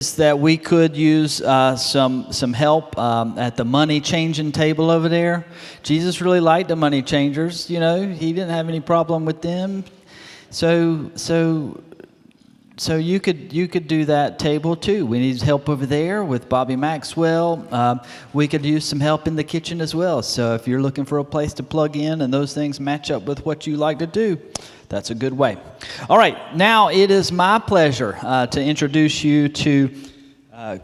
is that we could use some help at the money changing table over there. Jesus really liked the money changers. You know, he didn't have any problem with them. So you could do that table too. We need help over there with Bobby Maxwell. We could use some help in the kitchen as well. So if you're looking for a place to plug in and those things match up with what you like to do, that's a good way. All right, now it is my pleasure to introduce you to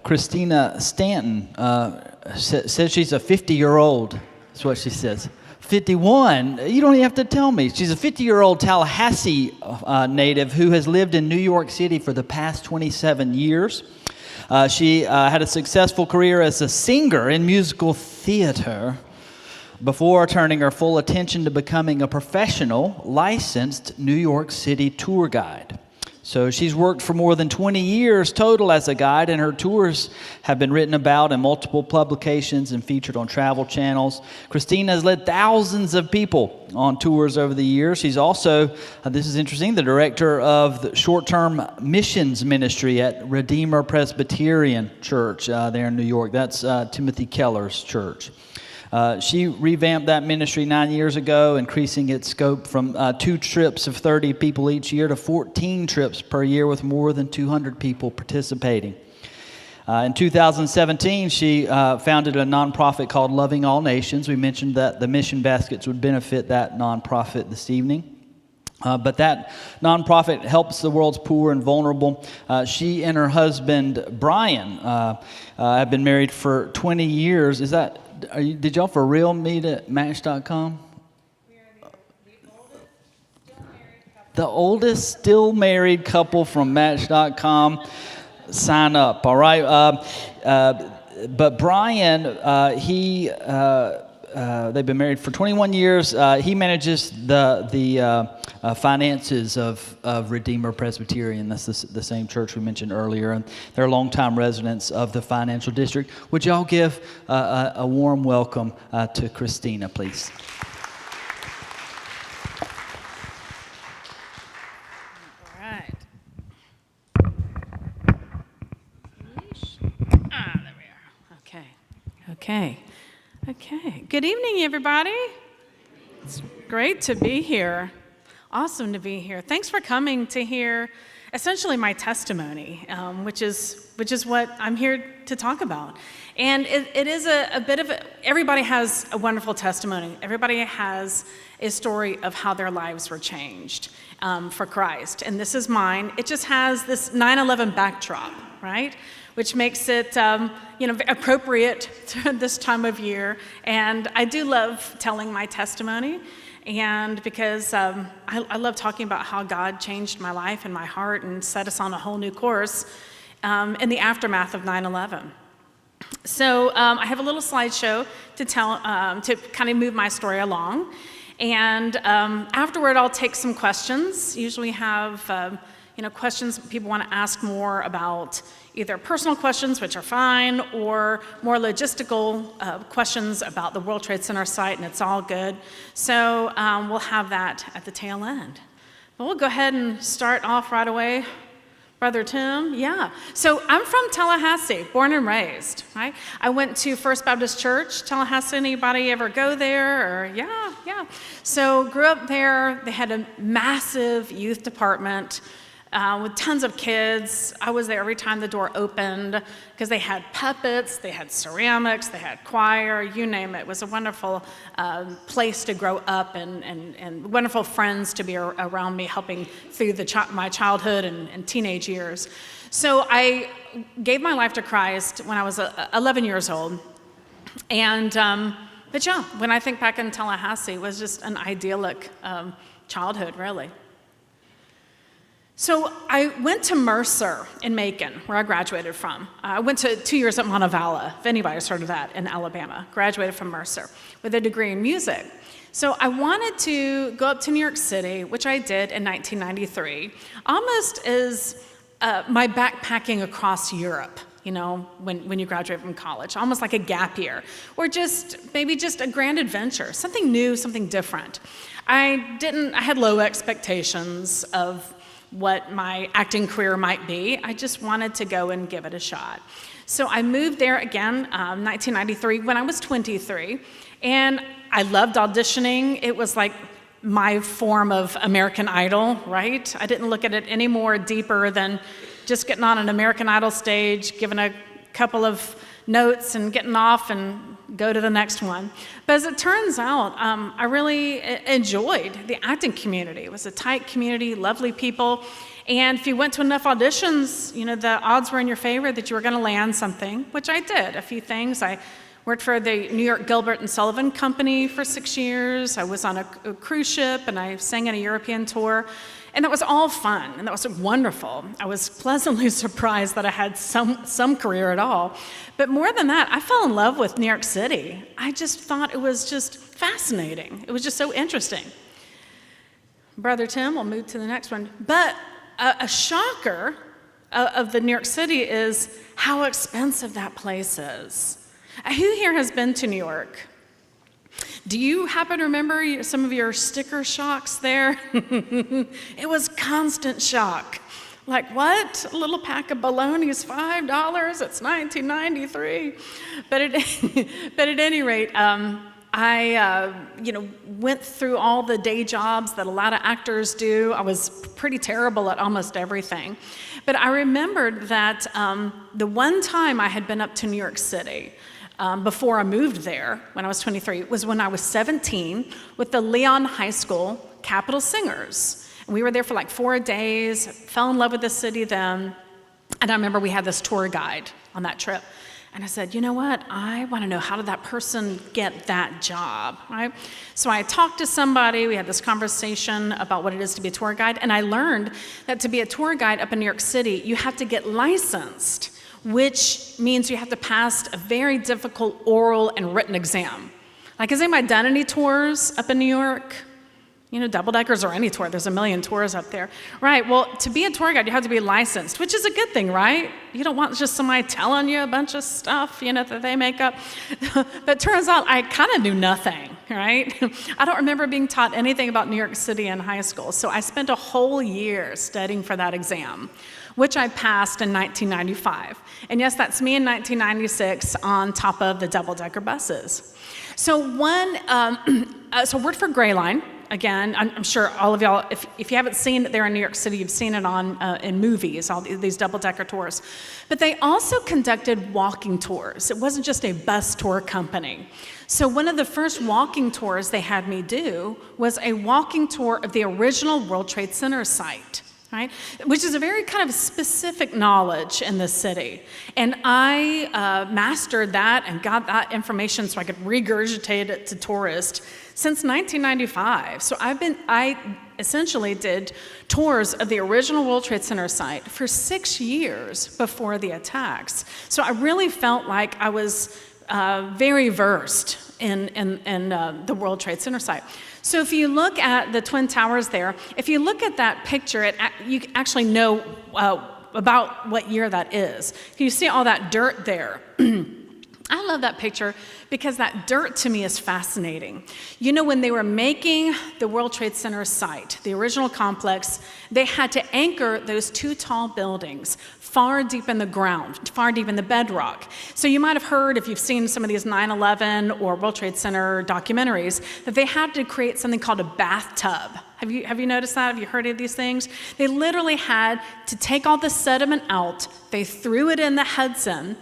Christina Stanton. Says she's a 50-year-old. That's what she says. 51. You don't even have to tell me. She's a 50-year-old Tallahassee native who has lived in New York City for the past 27 years. She had a successful career as a singer in musical theater before turning her full attention to becoming a professional, licensed New York City tour guide. So she's worked for more than 20 years total as a guide, and her tours have been written about in multiple publications and featured on travel channels. Christina has led thousands of people on tours over the years. She's also, this is interesting, the director of the short-term missions ministry at Redeemer Presbyterian Church there in New York. That's Timothy Keller's church. She revamped that ministry 9 years ago, increasing its scope from 2 trips of 30 people each year to 14 trips per year with more than 200 people participating. In 2017, she founded a nonprofit called Loving All Nations. We mentioned that the mission baskets would benefit that nonprofit this evening. But that nonprofit helps the world's poor and vulnerable. She and her husband, Brian, have been married for 20 years. Did y'all for real meet at Match.com? We are the oldest still married couple from Match.com. Sign up, all right? But Brian, they've been married for 21 years. He manages the finances of Redeemer Presbyterian. That's the same church we mentioned earlier. And they're longtime residents of the financial district. Would y'all give a warm welcome to Christina, please? All right. There we are. Okay. Good evening, everybody. It's great to be here. Awesome to be here. Thanks for coming to hear essentially my testimony, which is what I'm here to talk about. And it is a bit of everybody has a wonderful testimony. Everybody has a story of how their lives were changed for Christ. And this is mine. It just has this 9/11 backdrop, right? Which makes it appropriate to this time of year. And I do love telling my testimony. And because I love talking about how God changed my life and my heart and set us on a whole new course in the aftermath of 9/11. So I have a little slideshow to kind of move my story along. And afterward, I'll take some questions. Usually have questions people want to ask more about, either personal questions, which are fine, or more logistical questions about the World Trade Center site, and it's all good. So we'll have that at the tail end. But we'll go ahead and start off right away. Brother Tim, yeah. So I'm from Tallahassee, born and raised, right? I went to First Baptist Church, Tallahassee. Anybody ever go there? Or yeah. So grew up there. They had a massive youth department. With tons of kids. I was there every time the door opened because they had puppets, they had ceramics, they had choir, you name it. It was a wonderful place to grow up and wonderful friends to be around me, helping through my childhood and teenage years. So I gave my life to Christ when I was 11 years old. And, but yeah, when I think back in Tallahassee, it was just an idyllic childhood, really. So I went to Mercer in Macon, where I graduated from. I went to 2 years at Montevallo, if anybody's heard of that, in Alabama. Graduated from Mercer with a degree in music. So I wanted to go up to New York City, which I did in 1993, almost as my backpacking across Europe, when you graduate from college, almost like a gap year, or maybe just a grand adventure, something new, something different. I had low expectations of what my acting career might be. I just wanted to go and give it a shot. So I moved there again, 1993, when I was 23, and I loved auditioning. It was like my form of American Idol, right? I didn't look at it any more deeper than just getting on an American Idol stage, giving a couple of notes and getting off and go to the next one. But as it turns out, I really enjoyed the acting community. It was a tight community, lovely people. And if you went to enough auditions, you know, the odds were in your favor that you were going to land something, which I did, a few things. I worked for the New York Gilbert and Sullivan Company for 6 years. I was on a cruise ship, and I sang on a European tour. And that was all fun, and that was wonderful. I was pleasantly surprised that I had some career at all. But more than that, I fell in love with New York City. I just thought it was just fascinating. It was just so interesting. Brother Tim, we'll move to the next one. But a shocker of the New York City is how expensive that place is. Who here has been to New York? Do you happen to remember some of your sticker shocks there? It was constant shock. Like, what? A little pack of bologna is $5? It's 1993. But at any rate, I went through all the day jobs that a lot of actors do. I was pretty terrible at almost everything. But I remembered that the one time I had been up to New York City, before I moved there, when I was 23, was when I was 17 with the Leon High School Capital Singers. And we were there for like 4 days, fell in love with the city then. And I remember we had this tour guide on that trip. And I said, you know what? I want to know, how did that person get that job, right? So I talked to somebody, we had this conversation about what it is to be a tour guide, and I learned that to be a tour guide up in New York City, you have to get licensed, which means you have to pass a very difficult oral and written exam. Like, has anybody done any tours up in New York? You know, double-deckers or any tour. There's a million tours up there. Right, well, to be a tour guide, you have to be licensed, which is a good thing, right? You don't want just somebody telling you a bunch of stuff, you know, that they make up. But it turns out I kind of knew nothing, right? I don't remember being taught anything about New York City in high school. So I spent a whole year studying for that exam, which I passed in 1995. And yes, that's me in 1996 on top of the double-decker buses. So so worked for Gray Line. Again, I'm sure all of y'all, if you haven't seen it there in New York City, you've seen it in movies, all these double-decker tours. But they also conducted walking tours. It wasn't just a bus tour company. So one of the first walking tours they had me do was a walking tour of the original World Trade Center site, right? Which is a very kind of specific knowledge in the city. And I mastered that and got that information so I could regurgitate it to tourists since 1995. So I essentially did tours of the original World Trade Center site for 6 years before the attacks. So I really felt like I was very versed in the World Trade Center site. So if you look at the Twin Towers there, if you look at that picture, you actually know about what year that is. You see all that dirt there. I love that picture because that dirt to me is fascinating. You know, when they were making the World Trade Center site, the original complex, they had to anchor those 2 tall buildings far deep in the ground, far deep in the bedrock. So you might have heard, if you've seen some of these 9/11 or World Trade Center documentaries, that they had to create something called a bathtub. Have you noticed that? Have you heard of these things? They literally had to take all the sediment out, they threw it in the Hudson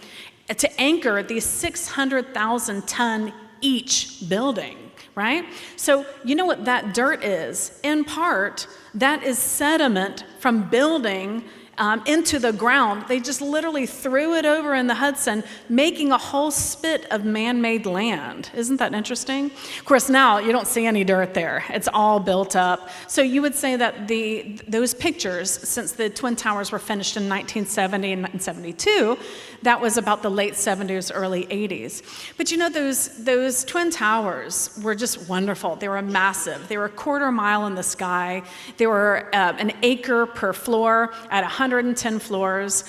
to anchor these 600,000 ton each building, right? So you know what that dirt is? In part, that is sediment from building into the ground. They just literally threw it over in the Hudson, making a whole spit of man-made land. Isn't that interesting? Of course, now you don't see any dirt there. It's all built up. So you would say that those pictures, since the Twin Towers were finished in 1970 and 1972, that was about the late 70s, early 80s. But you know, those Twin Towers were just wonderful. They were massive. They were a quarter mile in the sky. They were an acre per floor at 110 floors.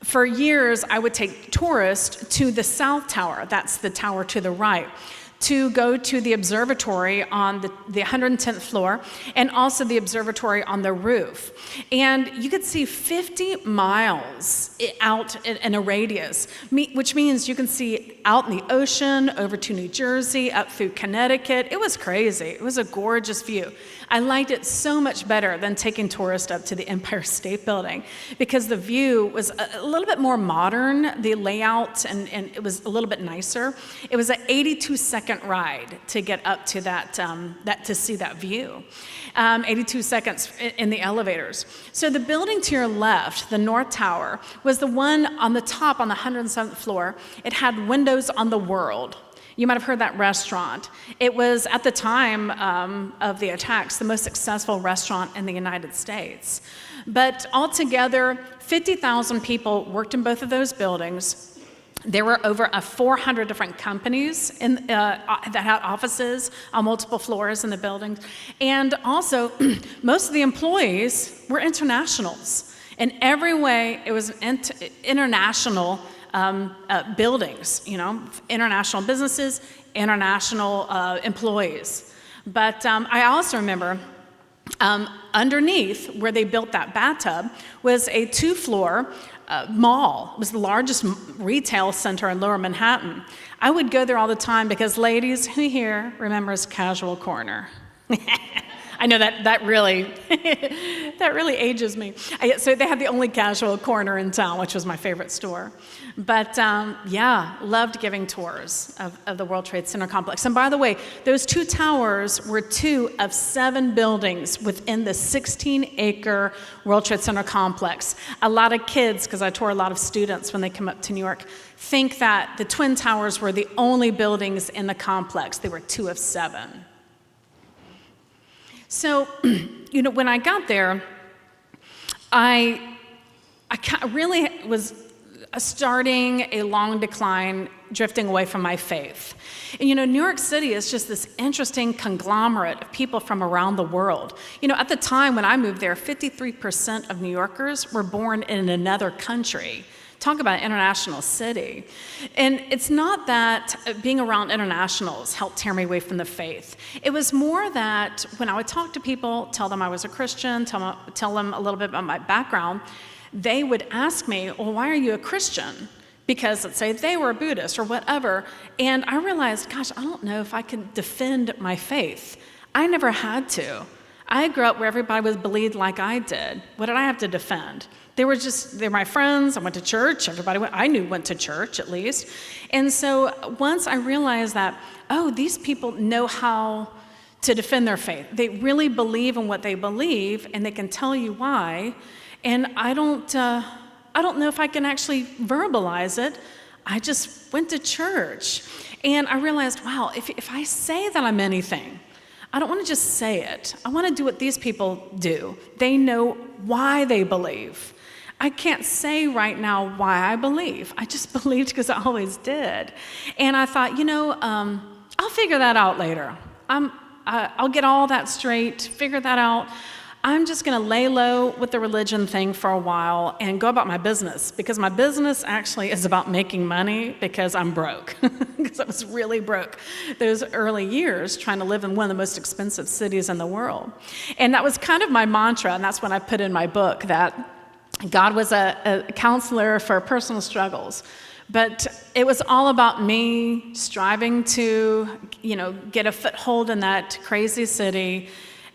For years, I would take tourists to the South Tower. That's the tower to the right. to go to the observatory on the 110th floor and also the observatory on the roof. And you could see 50 miles out in a radius, which means you can see out in the ocean, over to New Jersey, up through Connecticut. It was crazy. It was a gorgeous view. I liked it so much better than taking tourists up to the Empire State Building because the view was a little bit more modern, the layout, and it was a little bit nicer. It was an 82-second ride to get up to that to see that view. 82 seconds in the elevators. So the building to your left, the North Tower, was the one on the top on the 107th floor. It had windows on the world. You might have heard that restaurant. It was, at the time of the attacks, the most successful restaurant in the United States. But altogether, 50,000 people worked in both of those buildings. There were over 400 different companies that had offices on multiple floors in the buildings. And also, most of the employees were internationals. In every way, it was international buildings, international businesses, international employees. But I also remember underneath where they built that bathtub was a 2-floor mall. It was the largest retail center in Lower Manhattan. I would go there all the time because, ladies, who here remembers Casual Corner? I know that really that really ages me. So they had the only Casual Corner in town, which was my favorite store. But yeah, loved giving tours of the World Trade Center complex. And by the way, those 2 towers were 2 of 7 buildings within the 16-acre World Trade Center complex. A lot of kids, because I tour a lot of students when they come up to New York, think that the Twin Towers were the only buildings in the complex. They were 2 of 7. So, when I got there, I really was starting a long decline, drifting away from my faith. And New York City is just this interesting conglomerate of people from around the world. At the time when I moved there, 53% of New Yorkers were born in another country. Talk about an international city. And it's not that being around internationals helped tear me away from the faith. It was more that when I would talk to people, tell them I was a Christian, tell them a little bit about my background, they would ask me, well, why are you a Christian? Because let's say they were a Buddhist or whatever. And I realized, gosh, I don't know if I could defend my faith. I never had to. I grew up where everybody believed like I did. What did I have to defend? They're my friends. I went to church. Everybody went to church at least. And so once I realized that, these people know how to defend their faith. They really believe in what they believe, and they can tell you why. And I don't know if I can actually verbalize it. I just went to church. And I realized, wow, if I say that I'm anything, I don't want to just say it. I want to do what these people do. They know why they believe. I can't say right now why I believe. I just believed because I always did. And I thought, I'll figure that out later. I'll get all that straight, figure that out. I'm just going to lay low with the religion thing for a while and go about my business, because my business actually is about making money because I'm broke, because I was really broke those early years trying to live in one of the most expensive cities in the world. And that was kind of my mantra, and that's when I put in my book that God was a counselor for personal struggles. But it was all about me striving to, get a foothold in that crazy city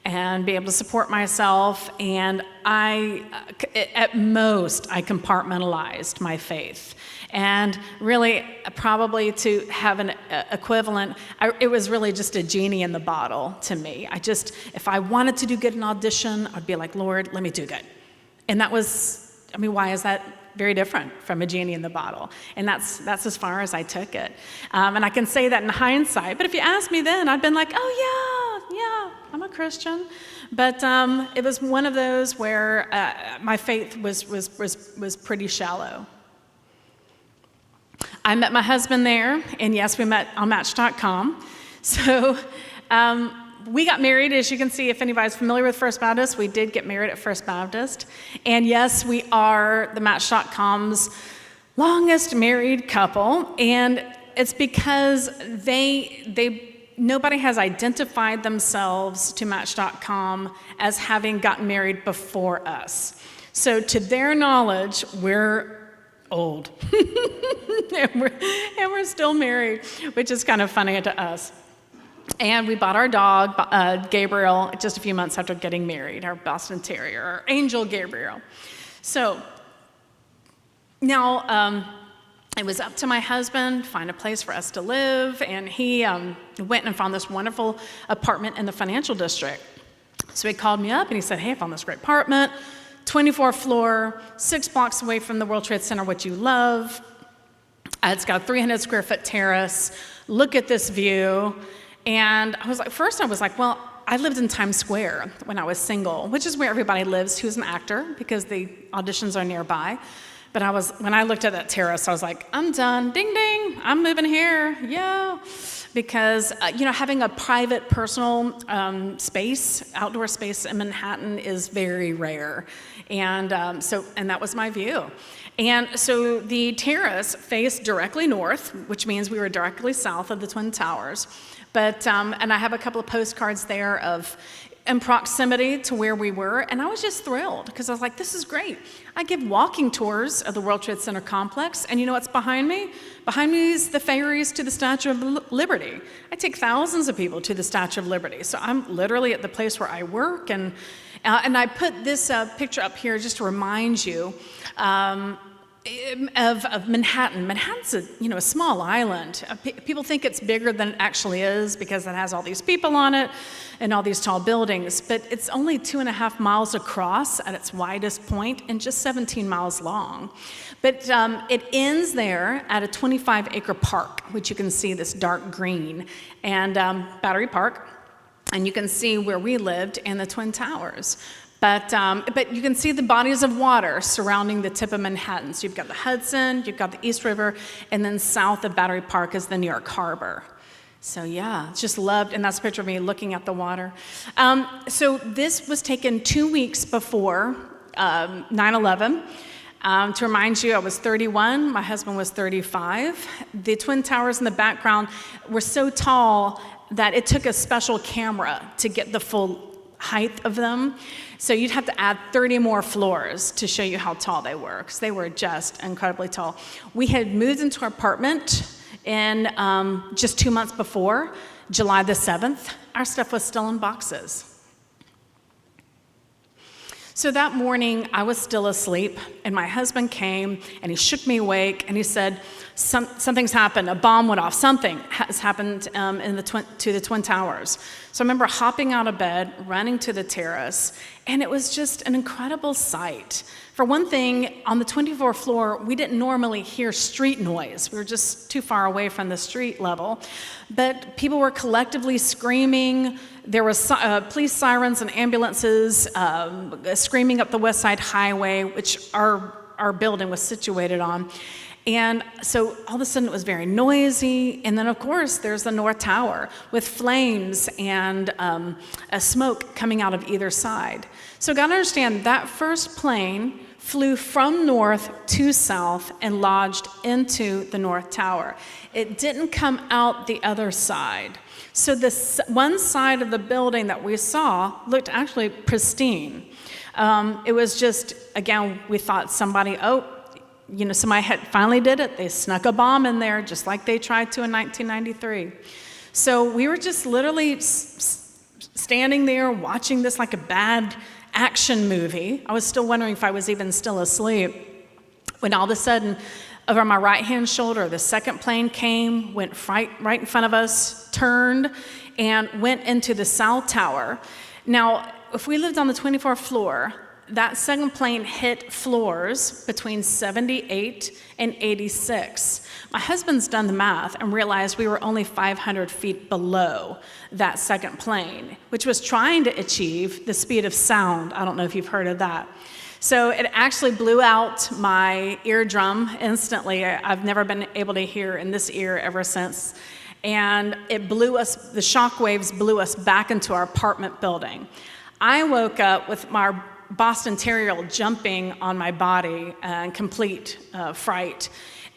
and be able to support myself. And at most, I compartmentalized my faith. And really, probably to have an equivalent, it was really just a genie in the bottle to me. If I wanted to do good in audition, I'd be like, Lord, let me do good. And that was, why is that very different from a genie in the bottle? And that's as far as I took it. And I can say that in hindsight, but if you asked me then, I'd been like, oh yeah, I'm a Christian. But it was one of those where my faith was pretty shallow. I met my husband there, and yes, we met on Match.com. So we got married, as you can see, if anybody's familiar with First Baptist, we did get married at First Baptist. And yes, we are the Match.com's longest married couple. And it's because nobody has identified themselves to Match.com as having gotten married before us. So to their knowledge, we're old. and we're still married, which is kind of funny to us. And we bought our dog, Gabriel, just a few months after getting married, our Boston Terrier, our angel Gabriel. So now it was up to my husband to find a place for us to live, and he went and found this wonderful apartment in the financial district. So he called me up and he said, hey, I found this great apartment, 24th floor, 6 blocks away from the World Trade Center, what you love. It's got a 300 square foot terrace. Look at this view. And first I was like, well, I lived in Times Square when I was single, which is where everybody lives who's an actor because the auditions are nearby. But when I looked at that terrace, I was like, I'm done. Ding, ding. I'm moving here. Yeah. Because, having a private, personal space, outdoor space in Manhattan is very rare. And that was my view. And so the terrace faced directly north, which means we were directly south of the Twin Towers. But, and I have a couple of postcards there in proximity to where we were, and I was just thrilled because I was like, this is great. I give walking tours of the World Trade Center complex, and you know what's behind me? Behind me is the ferries to the Statue of Liberty. I take thousands of people to the Statue of Liberty, so I'm literally at the place where I work, and I put this picture up here just to remind you of Manhattan. Manhattan's a small island. People think it's bigger than it actually is because it has all these people on it and all these tall buildings, but it's only 2.5 miles across at its widest point and just 17 miles long. But it ends there at a 25-acre park, which you can see this dark green, and Battery Park, and you can see where we lived and the Twin Towers. But you can see the bodies of water surrounding the tip of Manhattan. So you've got the Hudson, you've got the East River, and then south of Battery Park is the New York Harbor. So yeah, just loved, and that's a picture of me looking at the water. So this was taken 2 weeks before 9/11. To remind you, I was 31, my husband was 35. The Twin Towers in the background were so tall that it took a special camera to get the full height of them. So you'd have to add 30 more floors to show you how tall they were, because they were just incredibly tall. We had moved into our apartment in just 2 months before, July the 7th. Our stuff was still in boxes. So that morning, I was still asleep, and my husband came, and he shook me awake, and he said, something's happened, a bomb went off, something has happened to the Twin Towers. So I remember hopping out of bed, running to the terrace, and it was just an incredible sight. For one thing, on the 24th floor, we didn't normally hear street noise. We were just too far away from the street level. But people were collectively screaming. There was police sirens and ambulances screaming up the West Side Highway, which our building was situated on. And so all of a sudden it was very noisy. And then, of course, there's the North Tower with flames and a smoke coming out of either side. So you got to understand, that first plane flew from north to south and lodged into the North Tower. It didn't come out the other side. So this one side of the building that we saw looked actually pristine. It was just, again, we thought somebody had finally did it. They snuck a bomb in there, just like they tried to in 1993. So we were just literally standing there watching this like a bad action movie. I was still wondering if I was even still asleep, when all of a sudden, over my right-hand shoulder, the second plane came, went right in front of us, turned, and went into the South Tower. Now, if we lived on the 24th floor, that second plane hit floors between 78 and 86. My husband's done the math and realized we were only 500 feet below that second plane, which was trying to achieve the speed of sound. I don't know if you've heard of that. So it actually blew out my eardrum instantly. I've never been able to hear in this ear ever since. And it the shock waves blew us back into our apartment building. I woke up with my Boston Terrier jumping on my body in complete fright.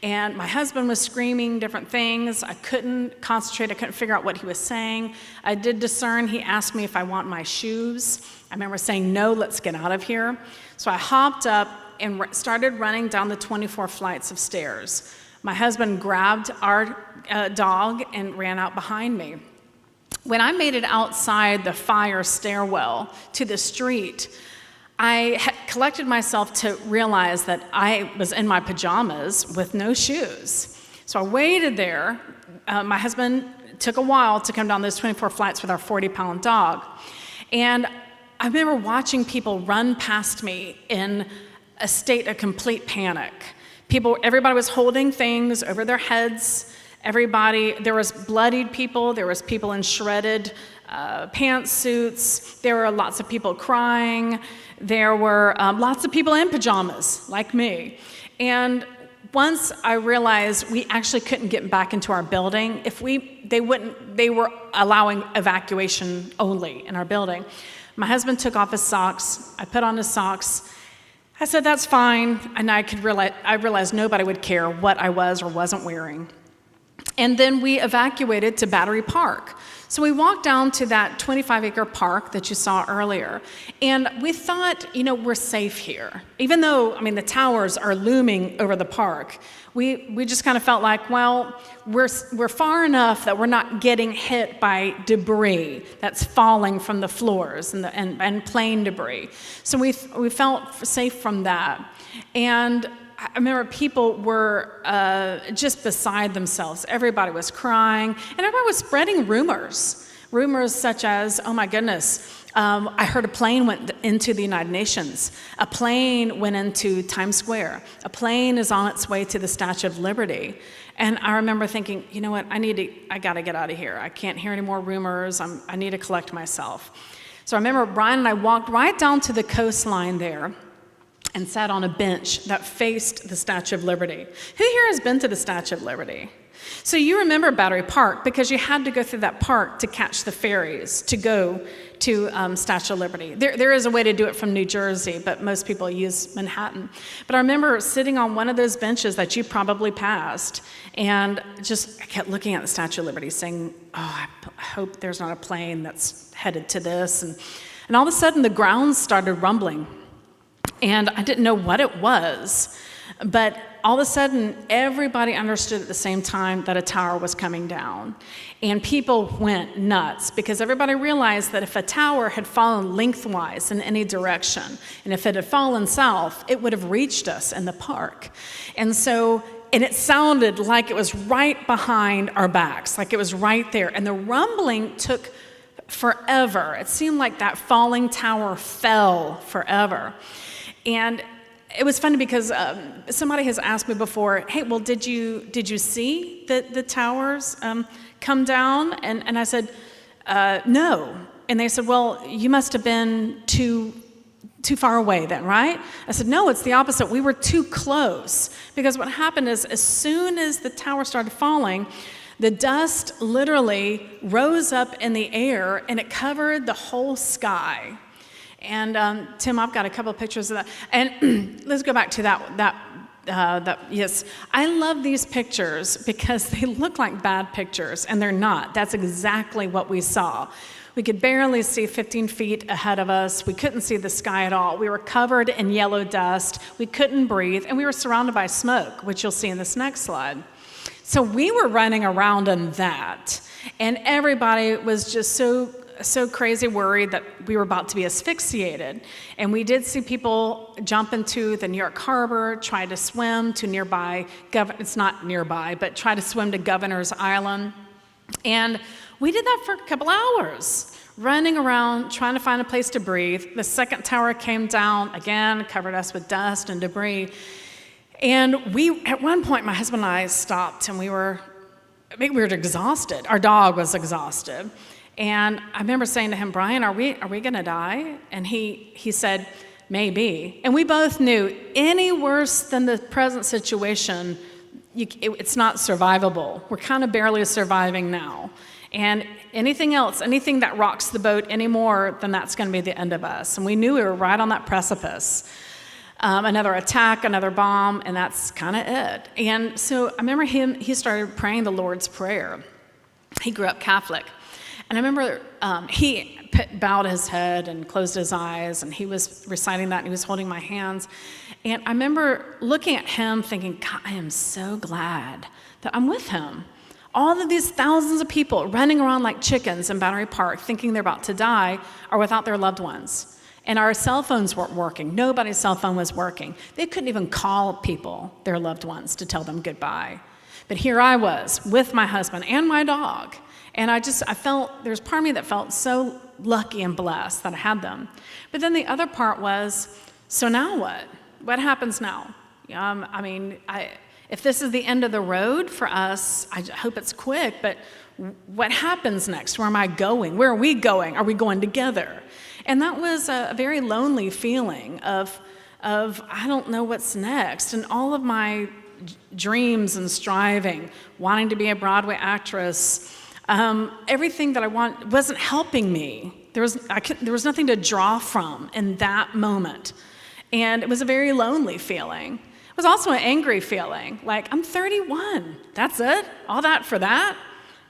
And my husband was screaming different things. I couldn't concentrate. I couldn't figure out what he was saying. I did discern. He asked me if I want my shoes. I remember saying, no, let's get out of here. So I hopped up and started running down the 24 flights of stairs. My husband grabbed our dog and ran out behind me. When I made it outside the fire stairwell to the street, I had collected myself to realize that I was in my pajamas with no shoes. So I waited there. My husband took a while to come down those 24 flights with our 40-pound dog. And I remember watching people run past me in a state of complete panic. Everybody was holding things over their heads. There was bloodied people. There was people in shredded pantsuits. There were lots of people crying. There were lots of people in pajamas, like me. And once I realized we actually couldn't get back into our building, they were allowing evacuation only in our building. My husband took off his socks. I put on his socks. I said, that's fine. And I realized nobody would care what I was or wasn't wearing. And then we evacuated to Battery Park. So we walked down to that 25-acre park that you saw earlier. And we thought, we're safe here. Even though, the towers are looming over the park, we just kind of felt like, well, we're far enough that we're not getting hit by debris that's falling from the floors and plane debris. So we felt safe from that. And I remember people were just beside themselves. Everybody was crying, and everybody was spreading rumors such as, oh my goodness, I heard a plane went into the United Nations. A plane went into Times Square. A plane is on its way to the Statue of Liberty. And I remember thinking, you know what, I got to get out of here. I can't hear any more rumors. I need to collect myself. So I remember Brian and I walked right down to the coastline there and sat on a bench that faced the Statue of Liberty. Who here has been to the Statue of Liberty? So you remember Battery Park because you had to go through that park to catch the ferries to go to Statue of Liberty. There is a way to do it from New Jersey, but most people use Manhattan. But I remember sitting on one of those benches that you probably passed and I kept looking at the Statue of Liberty saying, oh, I hope there's not a plane that's headed to this. And all of a sudden the ground started rumbling. And I didn't know what it was, but all of a sudden, everybody understood at the same time that a tower was coming down. And people went nuts because everybody realized that if a tower had fallen lengthwise in any direction, and if it had fallen south, it would have reached us in the park. And it sounded like it was right behind our backs, like it was right there. And the rumbling took forever. It seemed like that falling tower fell forever. And it was funny because somebody has asked me before, hey, well, did you see the towers come down? And I said, no. And they said, well, you must have been too far away then, right? I said, no, it's the opposite. We were too close. Because what happened is as soon as the tower started falling, the dust literally rose up in the air and it covered the whole sky. And Tim, I've got a couple of pictures of that. And let's go back to that. Yes, I love these pictures because they look like bad pictures, and they're not. That's exactly what we saw. We could barely see 15 feet ahead of us. We couldn't see the sky at all. We were covered in yellow dust. We couldn't breathe, and we were surrounded by smoke, which you'll see in this next slide. So we were running around in that, and everybody was just so crazy worried that we were about to be asphyxiated. And we did see people jump into the New York Harbor, try to swim to nearby, it's not nearby, but try to swim to Governor's Island. And we did that for a couple hours, running around, trying to find a place to breathe. The second tower came down, again, covered us with dust and debris. And at one point, my husband and I stopped, and we were exhausted. Our dog was exhausted. And I remember saying to him, Brian, are we going to die? And he said, maybe. And we both knew any worse than the present situation, it's not survivable. We're kind of barely surviving now. And anything else, anything that rocks the boat any more, then that's going to be the end of us. And we knew we were right on that precipice. another attack, another bomb, and that's kind of it. And so I remember he started praying the Lord's Prayer. He grew up Catholic. And I remember he bowed his head and closed his eyes, and he was reciting that, and he was holding my hands. And I remember looking at him thinking, God, I am so glad that I'm with him. All of these thousands of people running around like chickens in Battery Park thinking they're about to die are without their loved ones. And our cell phones weren't working. Nobody's cell phone was working. They couldn't even call people, their loved ones, to tell them goodbye. But here I was with my husband and my dog. And I felt, there's part of me that felt so lucky and blessed that I had them. But then the other part was, so now what? What happens now? If this is the end of the road for us, I hope it's quick, but what happens next? Where am I going? Where are we going? Are we going together? And that was a very lonely feeling of I don't know what's next. And all of my dreams and striving, wanting to be a Broadway actress, everything that I want wasn't helping me. There was nothing to draw from in that moment. And it was a very lonely feeling. It was also an angry feeling, like, I'm 31, that's it? All that for that?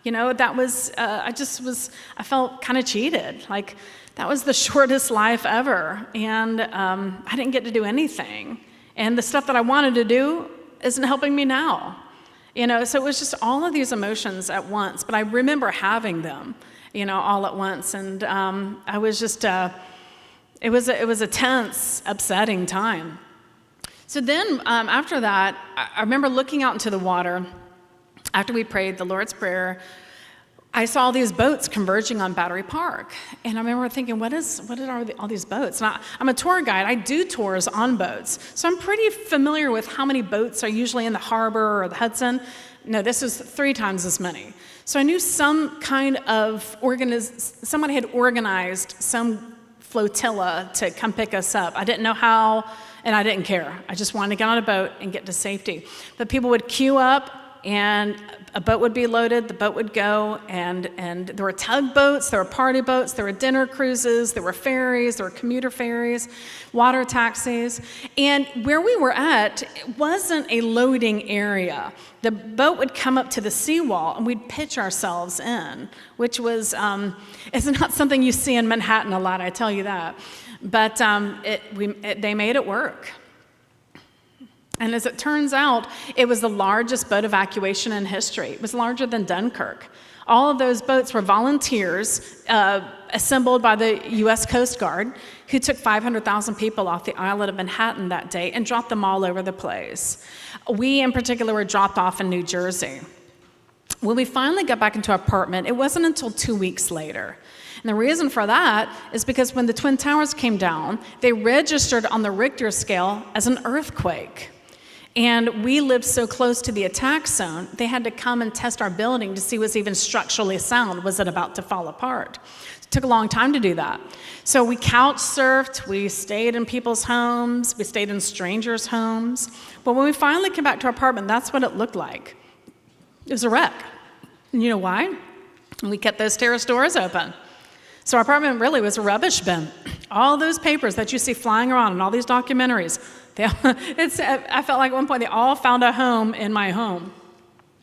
That was, I felt kind of cheated. Like, that was the shortest life ever, and I didn't get to do anything. And the stuff that I wanted to do isn't helping me now. So it was just all of these emotions at once, but I remember having them, all at once. And I was just, it was a tense, upsetting time. So then after that, I remember looking out into the water after we prayed the Lord's Prayer. I saw all these boats converging on Battery Park. And I remember thinking, what are all these boats? And I'm a tour guide. I do tours on boats. So I'm pretty familiar with how many boats are usually in the harbor or the Hudson. No, this was 3 times as many. So I knew some kind of somebody had organized some flotilla to come pick us up. I didn't know how, and I didn't care. I just wanted to get on a boat and get to safety. But people would queue up, and a boat would be loaded, the boat would go, and there were tugboats, there were party boats, there were dinner cruises, there were ferries, there were commuter ferries, water taxis. And where we were at wasn't a loading area. The boat would come up to the seawall, and we'd pitch ourselves in, which was, it's not something you see in Manhattan a lot, I tell you that. But they made it work. And as it turns out, it was the largest boat evacuation in history. It was larger than Dunkirk. All of those boats were volunteers assembled by the U.S. Coast Guard, who took 500,000 people off the island of Manhattan that day and dropped them all over the place. We, in particular, were dropped off in New Jersey. When we finally got back into our apartment, it wasn't until 2 weeks later. And the reason for that is because when the Twin Towers came down, they registered on the Richter scale as an earthquake. And we lived so close to the attack zone, they had to come and test our building to see was even structurally sound. Was it about to fall apart? It took a long time to do that. So we couch surfed, we stayed in people's homes, we stayed in strangers' homes. But when we finally came back to our apartment, that's what it looked like. It was a wreck. And you know why? We kept those terrace doors open. So our apartment really was a rubbish bin. All those papers that you see flying around and all these documentaries, I felt like at one point they all found a home in my home,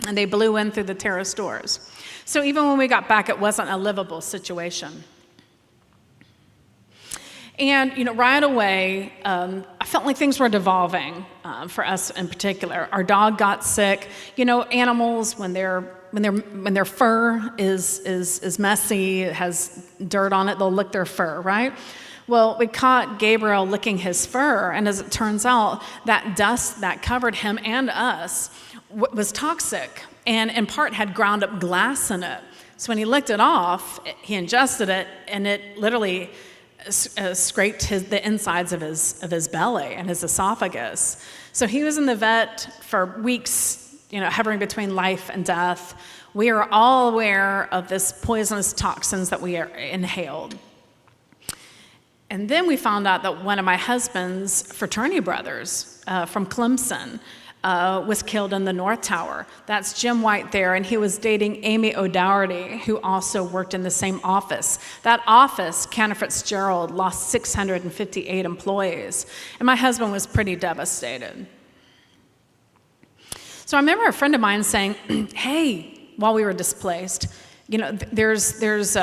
and they blew in through the terrace doors. So even when we got back, it wasn't a livable situation. And right away, I felt like things were devolving for us in particular. Our dog got sick. Animals when their fur is messy, it has dirt on it, they'll lick their fur, right? Well, we caught Gabriel licking his fur, and as it turns out, that dust that covered him and us was toxic, and in part had ground up glass in it. So when he licked it off, he ingested it, and it literally scraped the insides of his belly and his esophagus. So he was in the vet for weeks, hovering between life and death. We are all aware of this poisonous toxins that we inhaled. And then we found out that one of my husband's fraternity brothers from Clemson was killed in the North Tower. That's Jim White there, and he was dating Amy O'Doherty, who also worked in the same office. That office, Cantor Fitzgerald, lost 658 employees, and my husband was pretty devastated. So I remember a friend of mine saying, hey, while we were displaced, there's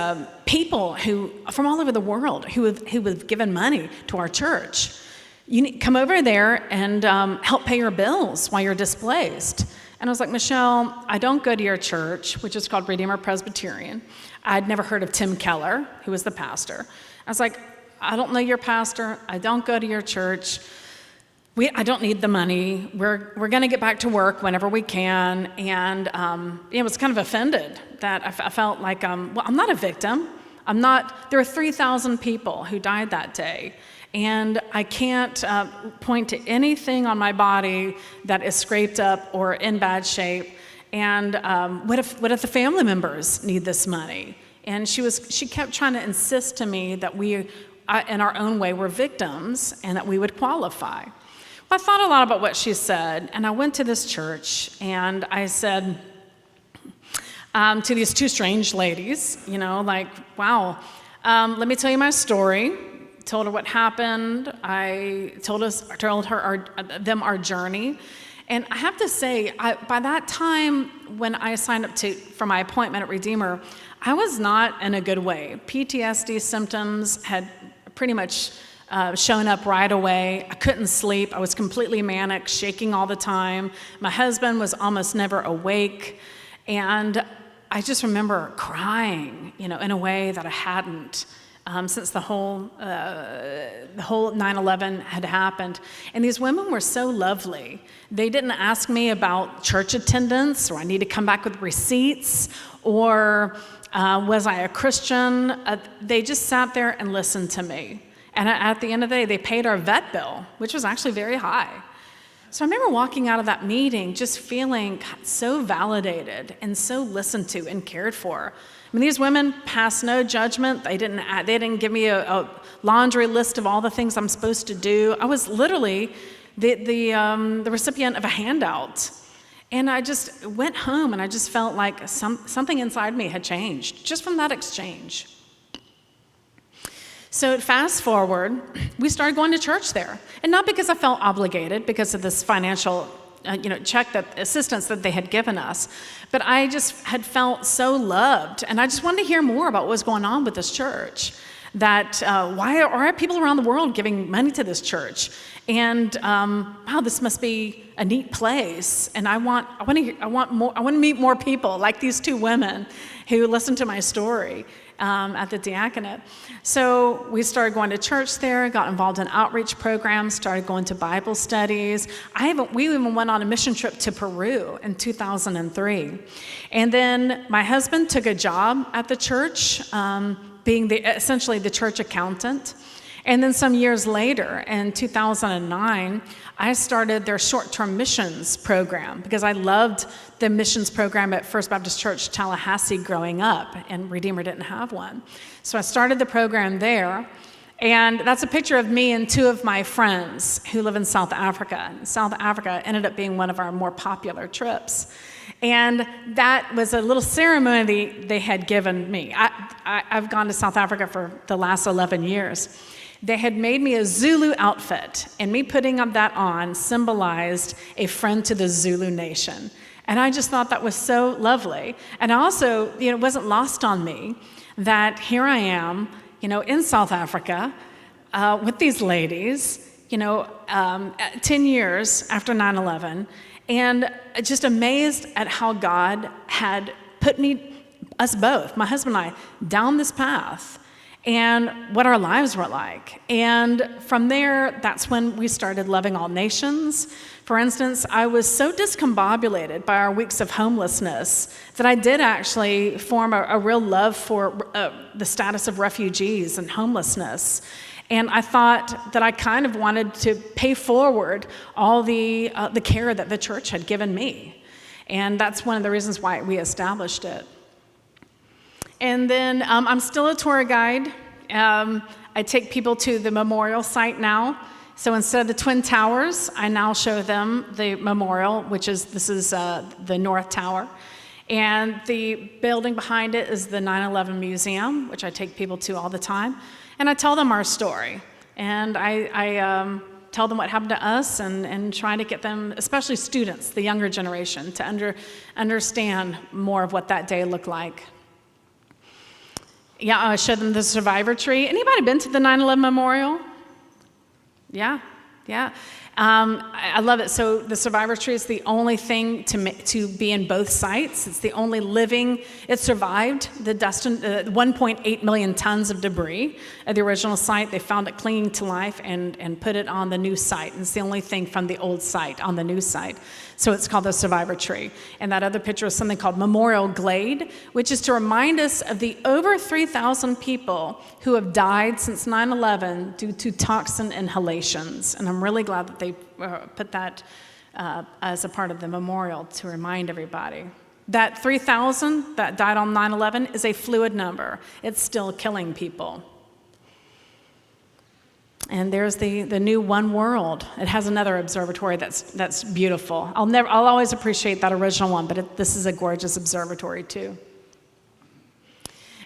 people who from all over the world who have given money to our church. You need come over there and help pay your bills while you're displaced. And I was like, Michelle, I don't go to your church, which is called Redeemer Presbyterian. I'd never heard of Tim Keller, who was the pastor. I was like, I don't know your pastor. I don't go to your church. I don't need the money. We're going to get back to work whenever we can. And I was kind of offended that I felt like, well, I'm not a victim. There are 3,000 people who died that day. And I can't point to anything on my body that is scraped up or in bad shape. And what if the family members need this money? And she kept trying to insist to me that we, in our own way, were victims and that we would qualify. Well, I thought a lot about what she said, and I went to this church and I said to these two strange ladies, wow, let me tell you my story. Told her what happened. I told them our journey. And I have to say, by that time when I signed up for my appointment at Redeemer, I was not in a good way. PTSD symptoms had pretty much shown up right away. I couldn't sleep. I was completely manic, shaking all the time. My husband was almost never awake. And I just remember crying, in a way that I hadn't since the whole 9/11 had happened. And these women were so lovely. They didn't ask me about church attendance, or I need to come back with receipts, or was I a Christian? They just sat there and listened to me. And at the end of the day, they paid our vet bill, which was actually very high. So I remember walking out of that meeting just feeling so validated and so listened to and cared for. I mean, these women passed no judgment. They didn't give me a laundry list of all the things I'm supposed to do. I was literally the recipient of a handout. And I just went home and I just felt like something inside me had changed just from that exchange. So fast forward, we started going to church there. And not because I felt obligated because of this financial assistance that they had given us. But I just had felt so loved, and I just wanted to hear more about what was going on with this church. That why are people around the world giving money to this church? And wow, this must be a neat place. And I want to meet more people like these two women who listened to my story at the diaconate. So we started going to church there, got involved in outreach programs, started going to Bible studies. We even went on a mission trip to Peru in 2003. And then my husband took a job at the church, being essentially the church accountant. And then some years later, in 2009, I started their short-term missions program because I loved the missions program at First Baptist Church Tallahassee growing up, and Redeemer didn't have one. So I started the program there, and that's a picture of me and two of my friends who live in South Africa. And South Africa ended up being one of our more popular trips. And that was a little ceremony they had given me. I've gone to South Africa for the last 11 years. They had made me a Zulu outfit, and me putting that on symbolized a friend to the Zulu nation. And I just thought that was so lovely. And also, it wasn't lost on me that here I am, in South Africa with these ladies, 10 years after 9/11, and just amazed at how God had put us both, my husband and I, down this path, and what our lives were like. And from there, that's when we started loving all nations. For instance, I was so discombobulated by our weeks of homelessness that I did actually form a real love for the status of refugees and homelessness. And I thought that I kind of wanted to pay forward all the care that the church had given me. And that's one of the reasons why we established it. And then I'm still a tour guide. I take people to the memorial site now So instead of the Twin Towers, I now show them the memorial, this is the North Tower. And the building behind it is the 9/11 Museum, which I take people to all the time. And I tell them our story. And I tell them what happened to us and try to get them, especially students, the younger generation, to understand more of what that day looked like. Yeah, I showed them the survivor tree. Anybody been to the 9/11 Memorial? Yeah. I love it. So the survivor tree is the only thing to be in both sites. It's the only living. It survived the 1.8 million tons of debris at the original site. They found it clinging to life and put it on the new site. And it's the only thing from the old site on the new site. So it's called the survivor tree. And that other picture is something called Memorial Glade, which is to remind us of the over 3,000 people who have died since 9/11 due to toxin inhalations. And I'm really glad that they put that as a part of the memorial to remind everybody. That 3,000 that died on 9/11 is a fluid number. It's still killing people. And there's the new One World. It has another observatory that's beautiful. I'll always appreciate that original one, but this is a gorgeous observatory too.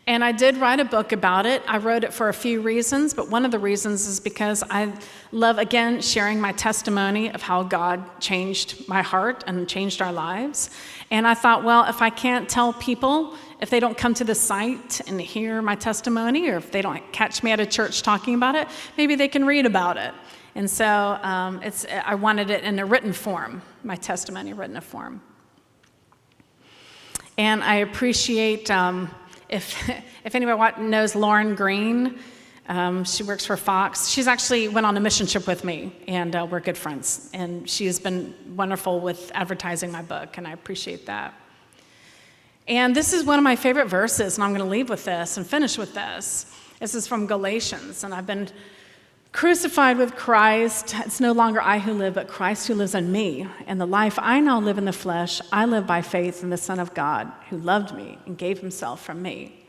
And I did write a book about it. I wrote it for a few reasons, but one of the reasons is because I love, again, sharing my testimony of how God changed my heart and changed our lives. And I thought, well, if I can't tell people, if they don't come to the site and hear my testimony, or if they don't catch me at a church talking about it, maybe they can read about it. And so I wanted it in a written form, my testimony written in form. And I appreciate... If anybody knows Lauren Green, she works for Fox. She's actually went on a mission trip with me, and we're good friends. And she has been wonderful with advertising my book, and I appreciate that. And this is one of my favorite verses, and I'm going to leave with this and finish with this. This is from Galatians, and I've been crucified with Christ. It's no longer I who live, but Christ who lives in me. And the life I now live in the flesh, I live by faith in the Son of God who loved me and gave himself for me.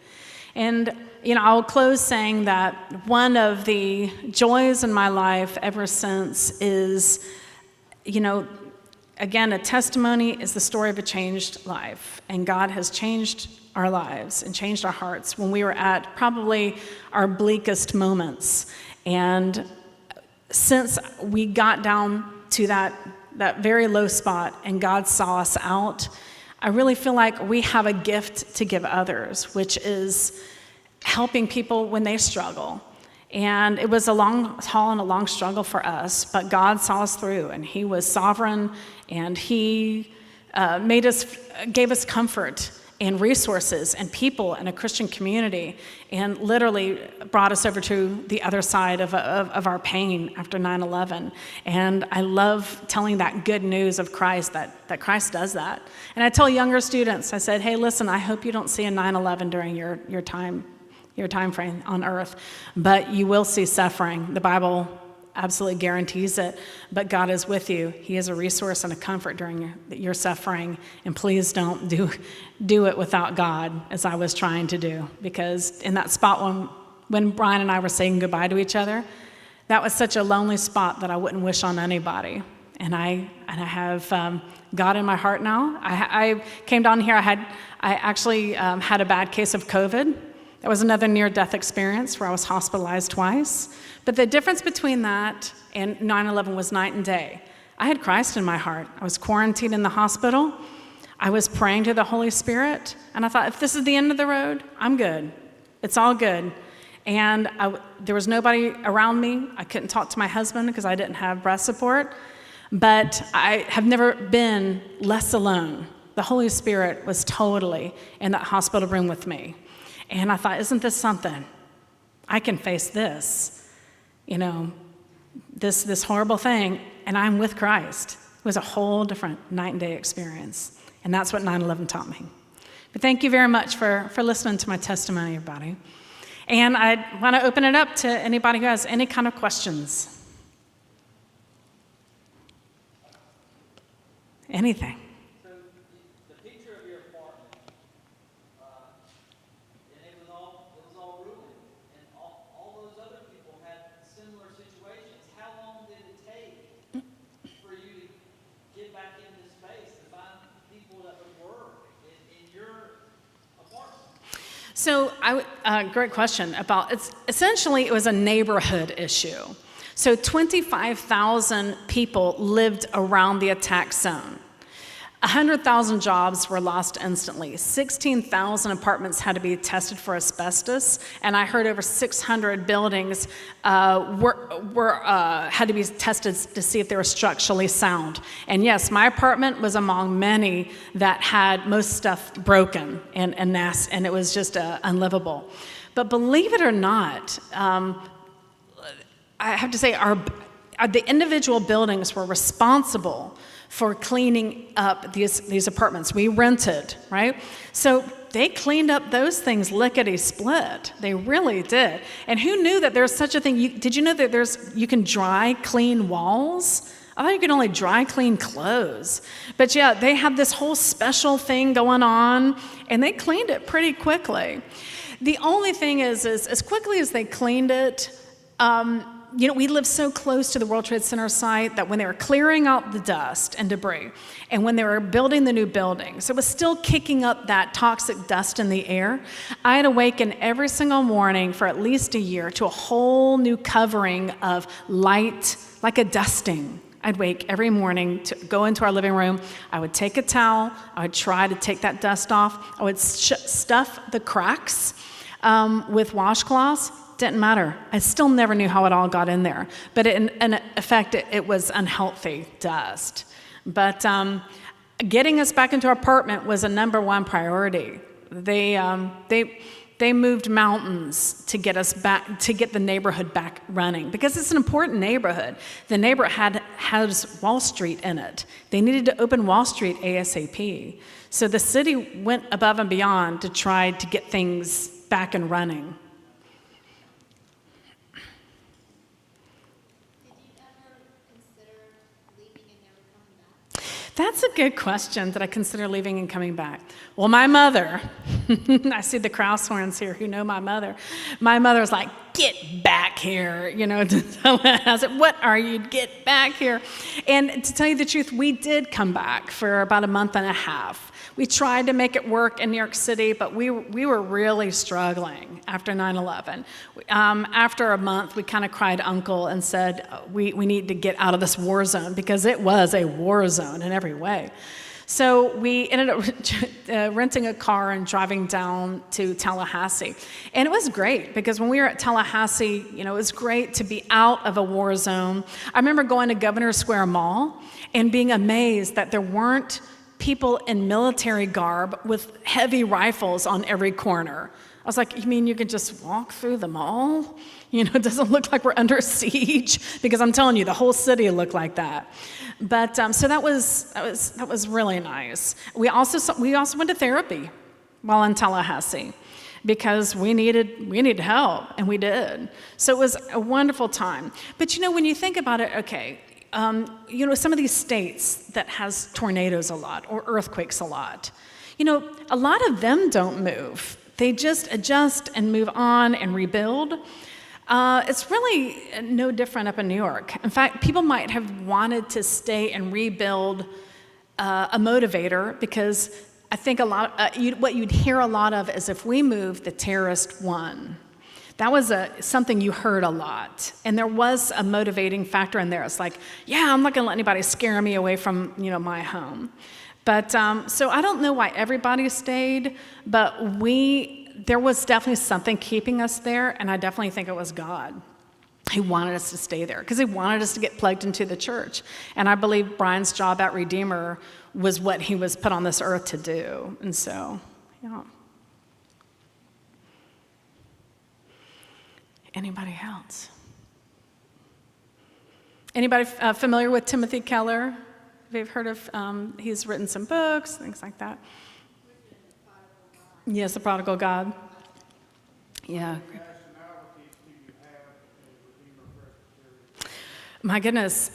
And, I'll close saying that one of the joys in my life ever since is, again, a testimony is the story of a changed life. And God has changed our lives and changed our hearts when we were at probably our bleakest moments. And since we got down to that very low spot and God saw us out, I really feel like we have a gift to give others, which is helping people when they struggle. And it was a long haul and a long struggle for us, but God saw us through, and he was sovereign, and he gave us comfort and resources and people and a Christian community, and literally brought us over to the other side of our pain after 9/11. And I love telling that good news of Christ, that Christ does that. And I tell younger students, I said, hey, listen, I hope you don't see a 9/11 during your time frame on earth, but you will see suffering. The Bible absolutely guarantees it, but God is with you. He is a resource and a comfort during your suffering, and please don't do it without God, as I was trying to do, because in that spot when Brian and I were saying goodbye to each other, that was such a lonely spot that I wouldn't wish on anybody. And I have God in my heart now. I came down here, I actually had a bad case of COVID. That was another near-death experience where I was hospitalized twice. But the difference between that and 9/11 was night and day. I had Christ in my heart. I was quarantined in the hospital. I was praying to the Holy Spirit. And I thought, if this is the end of the road, I'm good. It's all good. And there was nobody around me. I couldn't talk to my husband because I didn't have breath support. But I have never been less alone. The Holy Spirit was totally in that hospital room with me. And I thought, isn't this something? I can face this, this horrible thing, and I'm with Christ. It was a whole different night and day experience. And that's what 9/11 taught me. But thank you very much for listening to my testimony, everybody. And I want to open it up to anybody who has any kind of questions. Anything. How long did So, great question about it's essentially it was a neighborhood issue. So 25,000 people lived around the attack zone. 100,000 jobs were lost instantly. 16,000 apartments had to be tested for asbestos, and I heard over 600 buildings had to be tested to see if they were structurally sound. And yes, my apartment was among many that had most stuff broken and it was just unlivable. But believe it or not, I have to say the individual buildings were responsible for cleaning up these apartments. We rented, right? So they cleaned up those things lickety-split. They really did. And who knew that there's such a thing? Did you know that you can dry clean walls? I thought you could only dry clean clothes. But yeah, they had this whole special thing going on, and they cleaned it pretty quickly. The only thing is as quickly as they cleaned it, we lived so close to the World Trade Center site that when they were clearing out the dust and debris, and when they were building the new buildings, it was still kicking up that toxic dust in the air. I had awakened every single morning for at least a year to a whole new covering of light, like a dusting. I'd wake every morning to go into our living room. I would take a towel. I would try to take that dust off. I would stuff the cracks with washcloths. Didn't matter. I still never knew how it all got in there. But in effect, it was unhealthy dust. But getting us back into our apartment was a number one priority. They moved mountains to get us back, to get the neighborhood back running, because it's an important neighborhood. The neighborhood has Wall Street in it. They needed to open Wall Street ASAP. So the city went above and beyond to try to get things back and running. That's a good question. Did I consider leaving and coming back? Well, my mother, I see the Kraushorns here who know my mother. My mother was like, get back here, I said, what are you? Get back here. And to tell you the truth, we did come back for about a month and a half. We tried to make it work in New York City, but we were really struggling after 9/11. After a month, we kind of cried uncle and said, we need to get out of this war zone, because it was a war zone in every way. So we ended up renting a car and driving down to Tallahassee. And it was great, because when we were at Tallahassee, it was great to be out of a war zone. I remember going to Governor Square Mall and being amazed that there weren't people in military garb with heavy rifles on every corner. I was like, you mean you can just walk through the mall? It doesn't look like we're under siege, because I'm telling you, the whole city looked like that. But so that was really nice. We also went to therapy while in Tallahassee, because we needed help, and we did. So it was a wonderful time. But when you think about it, okay, some of these states that has tornadoes a lot or earthquakes a lot, a lot of them don't move. They just adjust and move on and rebuild. It's really no different up in New York. In fact, people might have wanted to stay and rebuild a motivator, because I think what you'd hear a lot of is, if we move, the terrorist won. That was something you heard a lot. And there was a motivating factor in there. It's like, yeah, I'm not going to let anybody scare me away from, my home. But so I don't know why everybody stayed, but there was definitely something keeping us there, and I definitely think it was God. He wanted us to stay there, because he wanted us to get plugged into the church. And I believe Brian's job at Redeemer was what he was put on this earth to do. And so, yeah. Anybody else? Anybody familiar with Timothy Keller? Have you heard of, he's written some books, things like that. Yes, the prodigal God. Yeah. My goodness,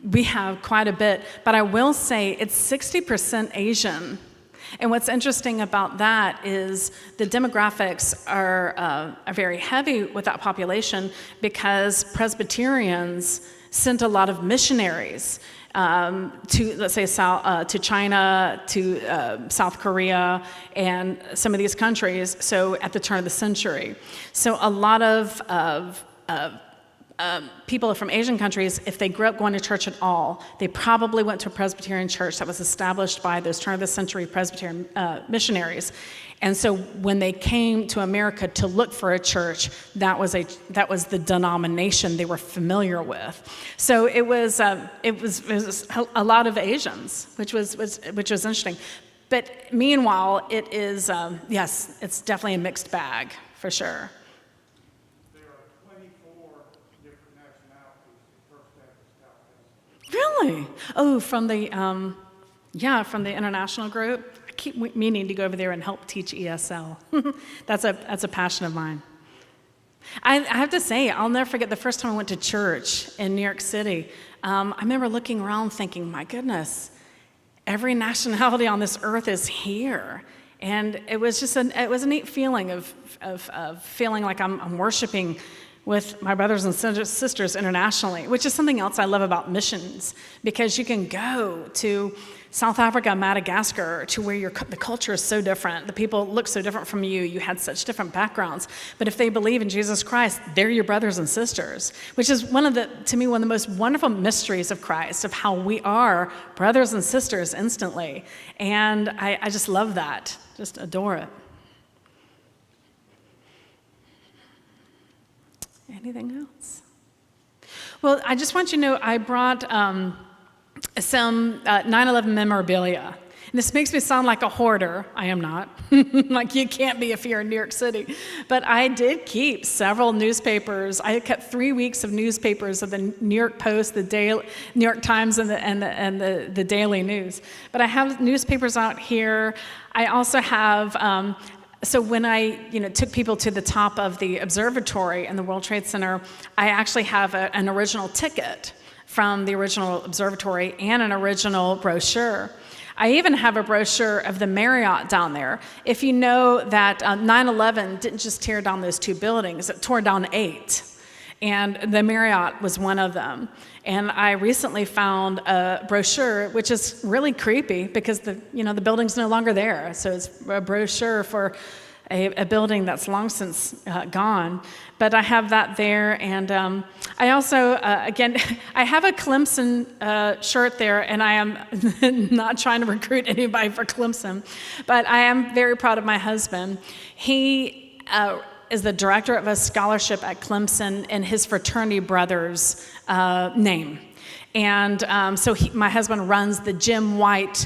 we have quite a bit, but I will say it's 60% Asian. And what's interesting about that is the demographics are very heavy with that population, because Presbyterians sent a lot of missionaries to, let's say, to China, to South Korea, and some of these countries, so at the turn of the century. So a lot of people from Asian countries, if they grew up going to church at all, they probably went to a Presbyterian church that was established by those turn-of-the-century Presbyterian missionaries. And so when they came to America to look for a church, that was the denomination they were familiar with. So it was a lot of Asians, which was interesting. But meanwhile, it is yes, it's definitely a mixed bag for sure. There are 24 different nationalities in First Baptist South. Really? Oh, from the international group. I keep meaning to go over there and help teach ESL. That's a passion of mine. I have to say, I'll never forget the first time I went to church in New York City. I remember looking around thinking, my goodness, every nationality on this earth is here. And it was just a neat feeling of feeling like I'm worshiping with my brothers and sisters internationally, which is something else I love about missions, because you can go to South Africa, Madagascar, to where the culture is so different. The people look so different from you. You had such different backgrounds. But if they believe in Jesus Christ, they're your brothers and sisters, which is to me, one of the most wonderful mysteries of Christ, of how we are brothers and sisters instantly. And I just love that, just adore it. Anything else? Well, I just want you to know I brought some 9/11 memorabilia. And this makes me sound like a hoarder. I am not. Like you can't be if you're in New York City. But I did keep several newspapers. I kept 3 weeks of newspapers of the New York Post, the New York Times, and the Daily News. But I have newspapers out here. I also have. So when I took people to the top of the observatory in the World Trade Center, I actually have an original ticket from the original observatory and an original brochure. I even have a brochure of the Marriott down there. If you know that 9/11 didn't just tear down those 2 buildings, it tore down 8. And the Marriott was one of them. And I recently found a brochure, which is really creepy because the building's no longer there. So it's a brochure for a building that's long since gone. But I have that there. And I also, again, I have a Clemson shirt there, and I am not trying to recruit anybody for Clemson, but I am very proud of my husband. He is the director of a scholarship at Clemson in his fraternity brother's name. And so my husband runs the Jim White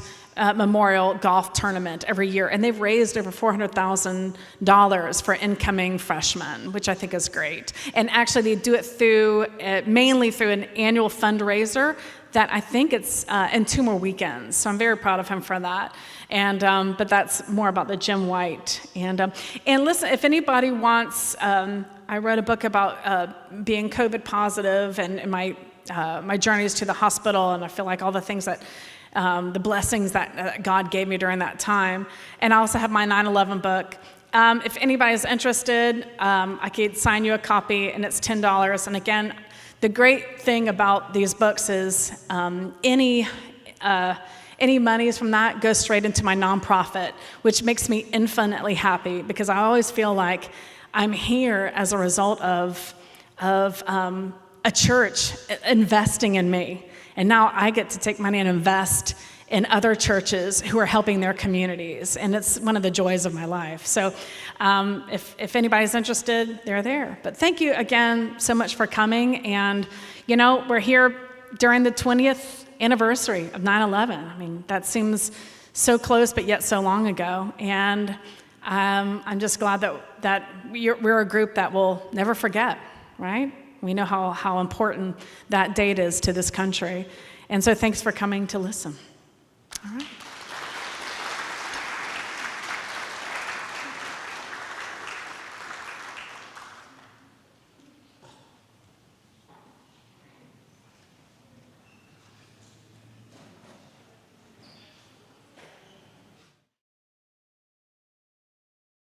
Memorial Golf Tournament every year, and they've raised over $400,000 for incoming freshmen, which I think is great. And actually, they do it mainly through an annual fundraiser that I think it's in 2 more weekends. So I'm very proud of him for that. And but that's more about the Jim White. And listen, if anybody wants, I wrote a book about being COVID positive and my journeys to the hospital, and I feel like all the things that. The blessings that God gave me during that time. And I also have my 9/11 book. If anybody's interested, I could sign you a copy, and it's $10. And again, the great thing about these books is any monies from that goes straight into my nonprofit, which makes me infinitely happy because I always feel like I'm here as a result of a church investing in me. And now I get to take money and invest in other churches who are helping their communities. And it's one of the joys of my life. So if anybody's interested, they're there. But thank you again so much for coming. And, we're here during the 20th anniversary of 9/11. I mean, that seems so close, but yet so long ago. And I'm just glad that we're a group that will never forget, right? We know how important that date is to this country. And so thanks for coming to listen. All right.